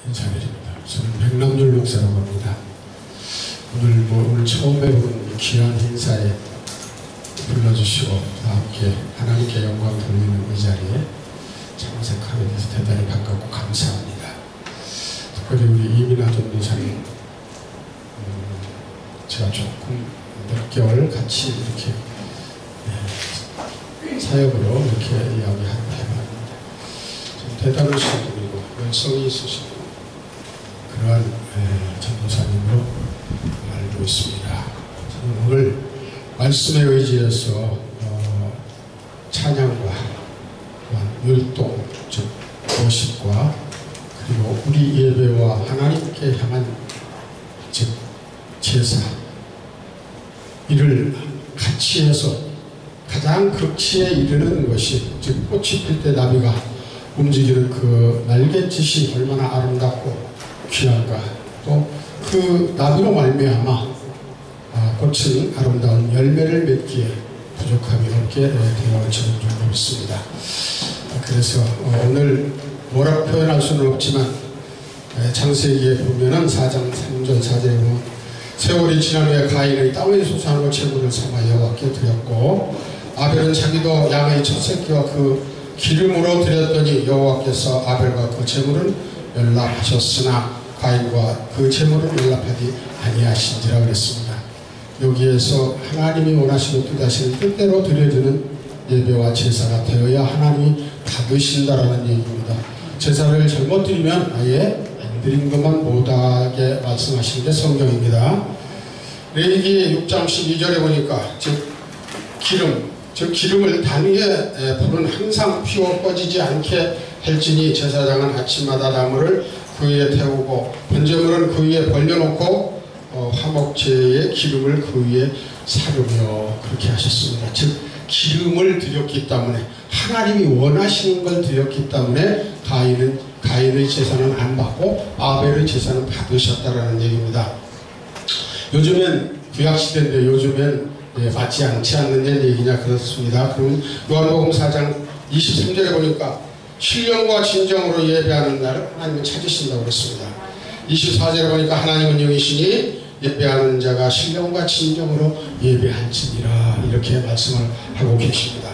인사드립니다. 저는 백남률 목사라고 합니다. 오늘 처음 뵈본 귀한 행사에 불러주시고 함께 하나님께 영광 돌리는 이 자리에 참석하게 돼서 대단히 반갑고 감사합니다. 특별히 우리 이민아 전도사님, 제가 조금 몇 개월 같이 이렇게 사역으로 이렇게 이야기해봤는데 좀 대단하신 분이고 열성이 있으시고 그러한 전도사님으로 알고 있습니다. 저는 오늘 말씀에 의지해서 찬양과 율동, 즉 worship과 그리고 우리 예배와 하나님께 향한 즉 제사 이를 같이 해서 가장 극치에 이르는 것이 즉 꽃이 필 때 나비가 움직이는 그 날갯짓이 얼마나 아름답고 귀한가, 또 그 나비로 말미암아 꽃은 아름다운 열매를 맺기에 부족함이 없게 되어지는 줄 믿습니다. 그래서 오늘 뭐라고 표현할 수는 없지만 창세기에 보면은 4장 3절 4절에 보면 세월이 지난 후에 가인의 땅의 소산으로 제물을 삼아 여호와께 드렸고 아벨은 자기도 양의 첫 새끼와 그 기름으로 드렸더니 여호와께서 아벨과 그 제물을 연락하셨으나 가인과 그 제물을 연락하지 아니하신지라 그랬습니다. 여기에서 하나님이 원하시고 뜻하시는 뜻대로 드려지는 예배와 제사가 되어야 하나님이 받으신다라는 얘기입니다. 제사를 잘못 드리면 아예 안 드린 것만 못하게 말씀하신 게 성경입니다. 레위기 6장 12절에 보니까 즉 기름을 단위에 불은 항상 피워 꺼지지 않게 할지니 제사장은 아침마다 나무를 그 위에 태우고 번제물은 그 위에 벌려놓고 화목제의 기름을 그 위에 사르며 그렇게 하셨습니다. 즉 기름을 드렸기 때문에 하나님이 원하시는 걸 드렸기 때문에 가인의 제사는 안 받고 아벨의 제사는 받으셨다라는 얘기입니다. 요즘엔 구약시대인데 요즘엔 맞지 않지 않느냐 얘기냐 그렇습니다. 그럼 요한복음 4장 23절에 보니까 신령과 진정으로 예배하는 날을 하나님은 찾으신다고 그랬습니다. 24절에 보니까 하나님은 영이시니 예배하는 자가 신령과 진정으로 예배할지니라 이렇게 말씀을 하고 계십니다.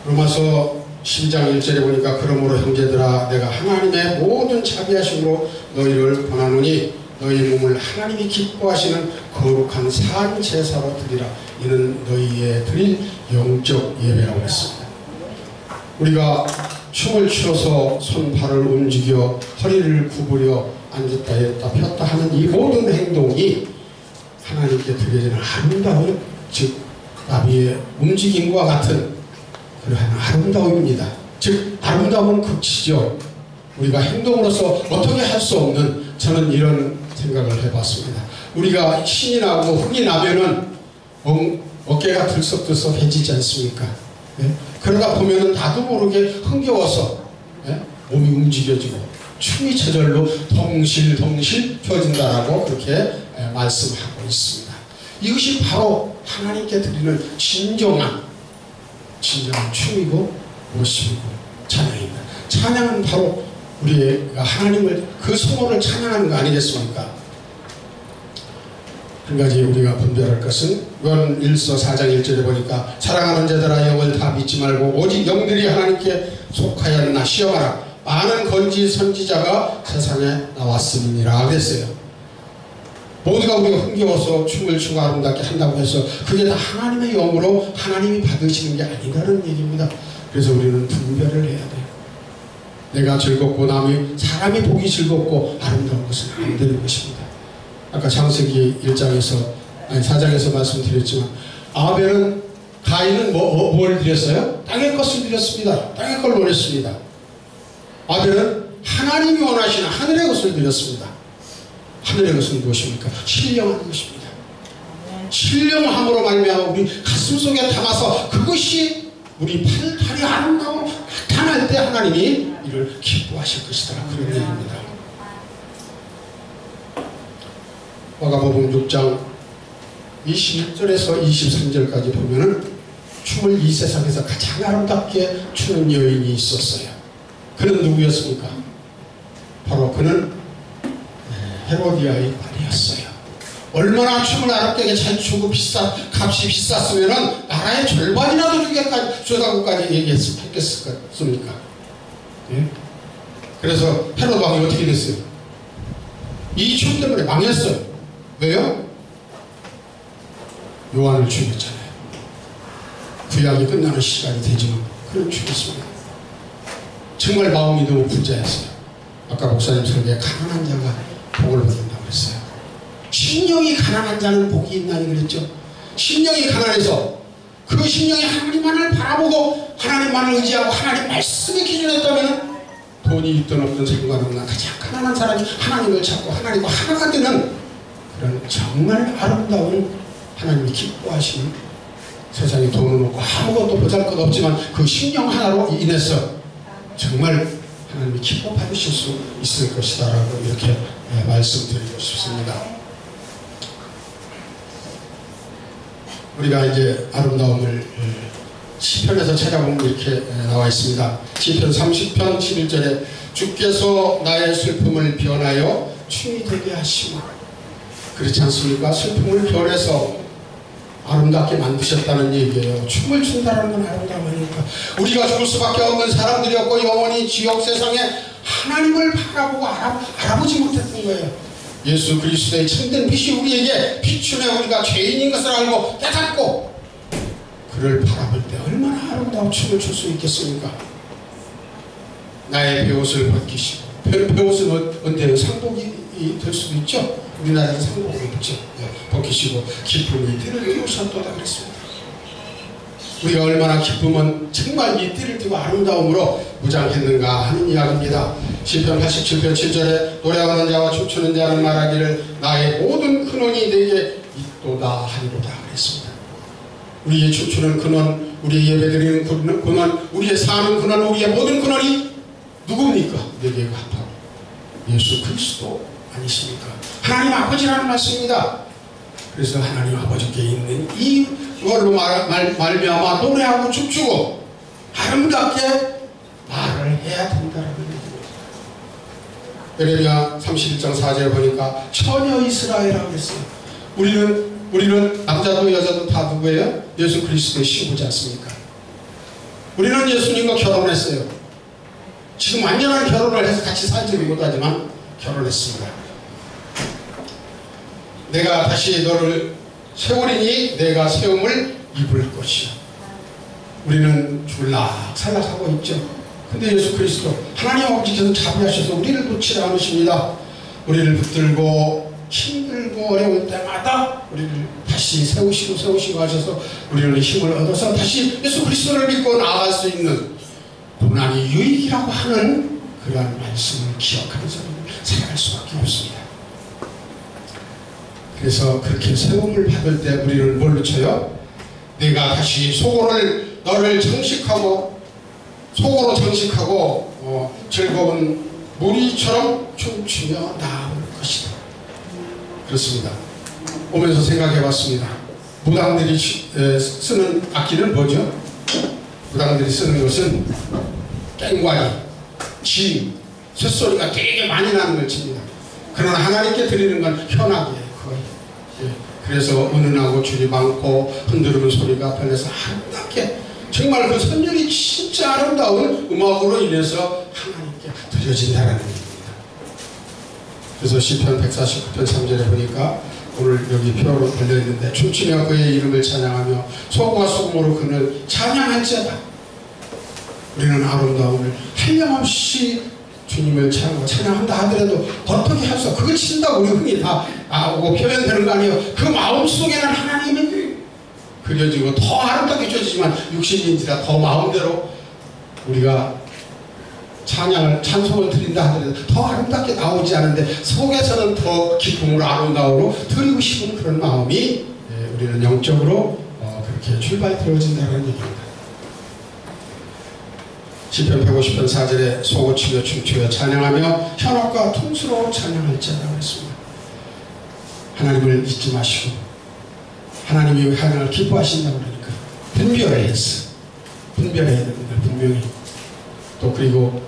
로마서 12장 1절에 보니까 그러므로 형제들아 내가 하나님의 모든 자비하심으로 너희를 권하노니 너희 몸을 하나님이 기뻐하시는 거룩한 산 제사로 드리라. 이는 너희의 드릴 영적 예배라고 했습니다. 우리가 춤을 추어서 손 발을 움직여 허리를 구부려 앉았다 했다 폈다 하는 이 모든 행동이 하나님께 드려지는 아름다운 즉 나비의 움직임과 같은 그러한 아름다움입니다. 즉 아름다움은 극치죠. 우리가 행동으로서 어떻게 할 수 없는 저는 이런 생각을 해봤습니다. 우리가 신이 나고 흥이 나면은 어깨가 들썩들썩해지지 않습니까? 그러다 보면은 나도 모르게 흥겨워서 몸이 움직여지고 춤이 저절로 덩실덩실 펴진다라고 그렇게 말씀하고 있습니다. 이것이 바로 하나님께 드리는 진정한 춤이고 worship이고 찬양입니다. 찬양은 바로 우리가 하나님을 그 성호를 찬양하는 거 아니겠습니까? 한 가지 우리가 분별할 것은 요한 1서 4장 1절에 보니까 사랑하는 자들아 영을 다 믿지 말고 오직 영들이 하나님께 속하였나 시험하라. 많은 거짓 선지자가 세상에 나왔음이니라 그랬어요. 모두가 우리가 흥겨워서 춤을 추고 아름답게 한다고 해서 그게 다 하나님의 영으로 하나님이 받으시는 게 아니라는 얘기입니다. 그래서 우리는 분별을 해야 돼요. 내가 즐겁고 사람이 보기 즐겁고 아름다운 것은 안 되는 것입니다. 아까 창세기 4장에서 말씀드렸지만 가인은 뭘 드렸어요? 땅의 것을 드렸습니다. 땅의 걸 원했습니다. 아벨은 하나님이 원하시는 하늘의 것을 드렸습니다. 하늘의 것은 무엇입니까? 신령한 것입니다. 신령함으로 말미암아 우리 가슴속에 담아서 그것이 우리 팔다리 아름다움 나타날 때 하나님이 이를 기뻐하실 것이다. 그런 얘기입니다. 마가복음 6장 21절에서 23절까지 보면은 춤을 이 세상에서 가장 아름답게 추는 여인이 있었어요. 그는 누구였습니까? 그는 헤로디아의 아내였어요. 얼마나 춤을 아름답게 잘 추고 값이 비쌌으면 나라의 절반이라도 주겠다고까지 얘기했겠습니까? 예? 그래서 헤로드 왕이 어떻게 됐어요? 이 춤 때문에 망했어요. 왜요? 요한을 죽였잖아요. 구약이 끝나는 시간이 되지만 그를 죽였습니다. 정말 마음이 너무 부자였어요. 아까 목사님 설교에 가난한 자가 복을 받는다고 했어요. 심령이 가난한 자는 복이 있나니 그랬죠. 심령이 가난해서 그 심령이 하나님만을 바라보고 하나님만을 의지하고 하나님 말씀에 기준했다면 돈이 있든 없든 상관없나 가장 가난한 사람이 하나님을 찾고 하나님과 하나가 되는 그런 정말 아름다운 하나님이 기뻐하시는, 세상에 돈은 없고 아무것도 보잘것 없지만 그 심령 하나로 인해서 정말 하나님이 기뻐 받으실 수 있을 것이다 라고 이렇게 말씀드리고 싶습니다. 우리가 이제 아름다움을 시편에서 찾아보면 이렇게 나와 있습니다. 시편 30편 11절에 주께서 나의 슬픔을 변하여 춤이 되게 하시고, 그렇지 않습니까? 슬픔을 변해서 아름답게 만드셨다는 얘기예요. 춤을 춘다는 건 아름다우니까. 우리가 죽을 수밖에 없는 사람들이었고 영원히 지옥 세상에 하나님을 바라보고 알아보지 못했던 거예요. 예수 그리스도의 참된 빛이 우리에게 비추네 우리가 죄인인 것을 알고 깨닫고 그를 바라볼 때 얼마나 아름다운 춤을 출 수 있겠습니까? 나의 베옷을 벗기시고, 베옷은 언제 상복이 될 수도 있죠. 우리나라는 상복을 입죠. 벗기시고 기쁨이 띠를 띄우셨도다 그랬습니다. 우리가 얼마나 기쁨은 정말 이 띠를 띄고 아름다움으로 무장했는가 하는 이야기입니다. 시편 87편 7절에 노래하는 자와 춤추는 자는 말하기를 나의 모든 근원이 내게 있도다 하리로다 그랬습니다. 우리의 춤추는 근원, 우리의 예배드리는 근원, 우리의 사는 근원, 우리의 모든 근원이 누굽니까? 내게 바로 예수 그리스도 아니십니까? 하나님 아버지라는 말씀입니다. 그래서 하나님 아버지께 있는 이걸로 말미암아 노래하고 춤추고 아름답게 말을 해야 된다는 얘기입니다. 예레미야 31장 4절에 보니까 처녀 이스라엘이라고 했어요. 우리는 남자도 여자도 다 누구예요? 예수 그리스도의 신부지 않습니까? 우리는 예수님과 결혼했어요. 지금 완전한 결혼을 해서 같이 살지는 못하지만 결혼했습니다. 내가 다시 너를 세우리니 내가 세움을 입을 것이야. 우리는 줄락살락하고 있죠. 근데 예수 그리스도 하나님 아버지께서 자비하셔서 우리를 놓치지 않으십니다. 우리를 붙들고 힘들고 어려울 때마다 우리를 다시 세우시고 하셔서 우리는 힘을 얻어서 다시 예수 그리스도를 믿고 나아갈 수 있는 고난이 유익이라고 하는 그러한 말씀을 기억하면서 살아갈 수밖에 없습니다. 그래서 그렇게 세움을 받을 때 우리는 뭘로 쳐요? 내가 다시 너를 정식하고 속으로 정식하고 즐거운 무리처럼 춤추며 나아올 것이다. 그렇습니다. 오면서 생각해봤습니다. 무당들이 쓰는 악기는 뭐죠? 무당들이 쓰는 것은 깽과리, 진, 쇳소리가 되게 많이 나는 걸 칩니다. 그러나 하나님께 드리는 건 현악이에요. 거의. 그래서 은은하고 줄이 많고 흔들리는 소리가 변해서 아름답게, 정말 그 선율이 진짜 아름다운 음악으로 인해서 하나님께 드려진다는 얘기입니다. 그래서 시편 149편 3절에 보니까 오늘 여기 표로 걸려있는데 춤추며 그의 이름을 찬양하며 소금과 소금으로 그를 찬양할지어다. 우리는 아름다움을 한량없이 주님을 찬양한다 하더라도 어떻게 할 수 없어. 그걸 친다고 우리 흔히 다 오고 표현되는 거 아니에요. 그 마음속에는 하나님이 그려지고 더 아름답게 춰지지만 육신인지라 더 마음대로 우리가 찬송을 드린다 하더라도 더 아름답게 나오지 않은데 속에서는 더 기쁨으로 아름다움으로 드리고 싶은 그런 마음이 우리는 영적으로 그렇게 출발되어진다는 얘기입니다. 시편 150편 4절에 소고 치며 춤추며 찬양하며 현악과 통수로 찬양할지어다 그랬습니다. 하나님을 잊지 마시고 하나님이 하나님을 기뻐하신다고 그러니까 분별해야 됩니다. 분명히. 또 그리고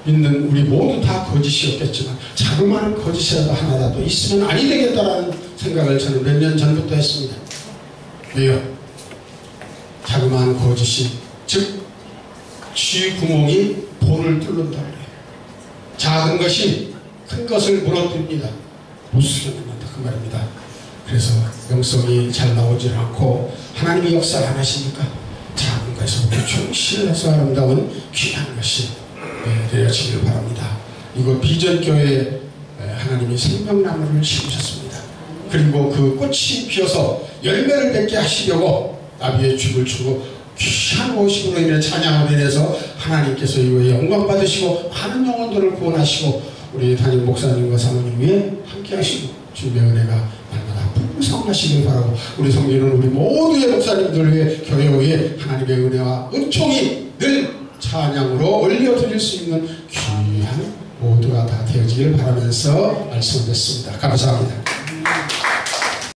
있는 우리 모두 다 거짓이었겠지만 자그마한 거짓이라도 하나라도 있으면 아니 되겠다라는 생각을 저는 몇 년 전부터 했습니다. 왜요? 자그마한 거짓이, 즉 쥐 구멍이 돌을 뚫는다 그래요. 작은 것이 큰 것을 무너뜨립니다. 무수령한다 그 말입니다. 그래서 영성이 잘 나오질 않고 하나님이 역사를 안 하시니까 작은 것에서부터 충실해서 아름다운 귀한 것이 되어지길 바랍니다. 이거 비전교회에 하나님이 생명나무를 심으셨습니다. 그리고 그 꽃이 피어서 열매를 맺게 하시려고 나비의 죽을 주고 귀한 오심으로 인해 찬양으로 인해서 하나님께서 이후에 영광 받으시고 많은 영혼들을 구원하시고 우리 담임 목사님과 사모님 위에 함께 하시고 주님의 은혜가 날마다 풍성하시길 바라고 우리 성도는 우리 모두의 목사님들 위해 교회 위에 하나님의 은혜와 은총이 늘 찬양으로 올려드릴 수 있는 귀한 모두가 다 되어지길 바라면서 말씀을 듣습니다. 감사합니다.